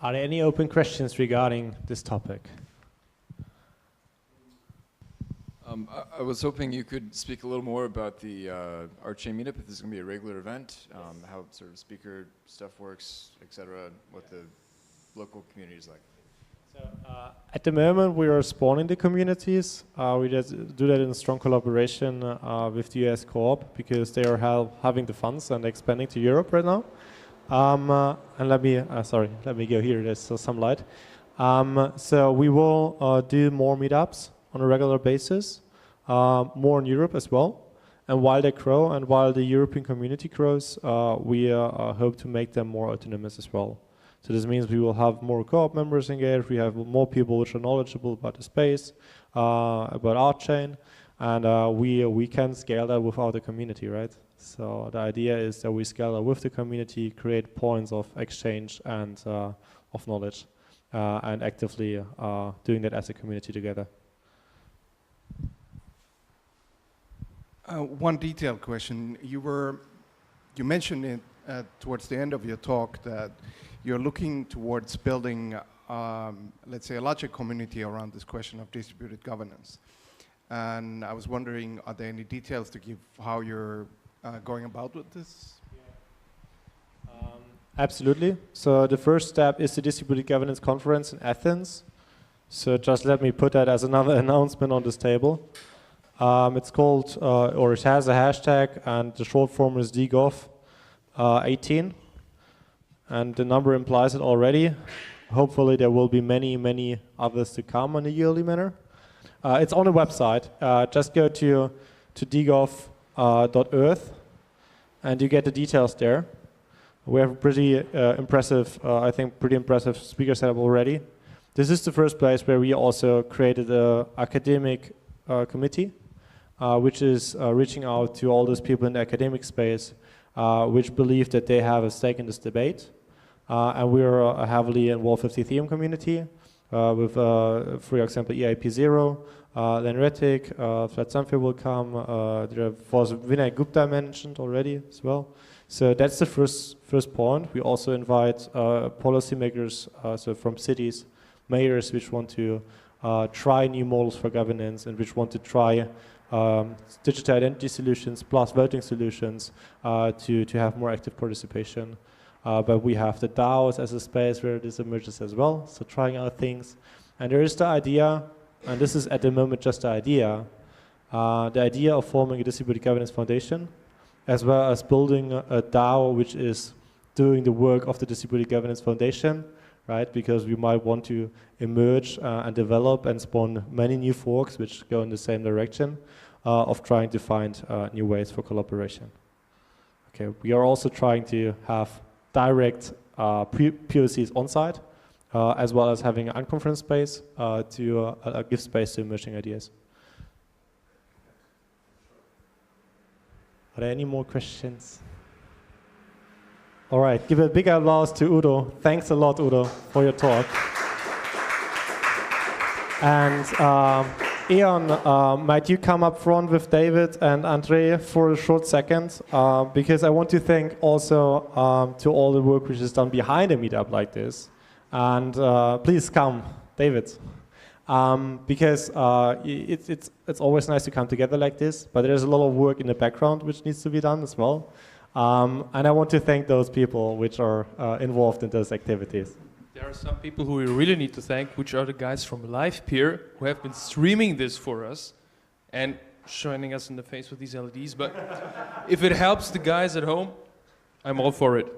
Are there any open questions regarding this topic? I was hoping you could speak a little more about the RChain Meetup, if this is going to be a regular event, how sort of speaker stuff works, etc., what the local community is like. So, at the moment, we are spawning the communities. We just do that in a strong collaboration with the US Co-op because they are having the funds and expanding to Europe right now. And let me go here. There's some light. So we will do more meetups on a regular basis, more in Europe as well. And while they grow and while the European community grows, we hope to make them more autonomous as well. So this means we will have more co-op members engaged, we have more people which are knowledgeable about the space, about RChain, and we can scale that without the community, right? So the idea is that we scale that with the community, create points of exchange and of knowledge, and actively doing that as a community together. One detailed question. You mentioned it towards the end of your talk that you're looking towards building, let's say, a larger community around this question of distributed governance. And I was wondering, are there any details to give how you're going about with this? Absolutely. So the first step is the Distributed Governance Conference in Athens. So just let me put that as another announcement on this table. It's called, or it has a hashtag, and the short form is DGov18. And the number implies it already. Hopefully there will be many, many others to come in a yearly manner. It's on the website. Just go to dgov.earth and you get the details there. We have a pretty impressive, I think, pretty impressive speaker setup already. This is the first place where we also created an academic committee, which is reaching out to all those people in the academic space which believe that they have a stake in this debate. And we're heavily involved with the Ethereum community, with, for example, EIP0, Lenretic, Flat Sunfair will come, there was Vinay Gupta mentioned already as well. So that's the first point. We also invite policymakers, so from cities, mayors which want to try new models for governance and which want to try digital identity solutions plus voting solutions to have more active participation. But we have the DAOs as a space where this emerges as well, so trying out things. And there is the idea, and this is at the moment just the idea of forming a distributed governance foundation, as well as building a DAO which is doing the work of the distributed governance foundation, right? Because we might want to emerge and develop and spawn many new forks which go in the same direction of trying to find new ways for collaboration. Okay, we are also trying to have direct POCs on site, as well as having an unconference space to give space to emerging ideas. Are there any more questions? All right, give a big applause to Udo. Thanks a lot, Udo, for your talk. And Eon, might you come up front with David and Andre for a short second? Because I want to thank also to all the work which is done behind a meetup like this. And please come, David. Because it's always nice to come together like this, but there's a lot of work in the background which needs to be done as well. And I want to thank those people which are involved in those activities. There are some people who we really need to thank, which are the guys from LivePeer, who have been streaming this for us and shining us in the face with these LEDs. But if it helps the guys at home, I'm all for it.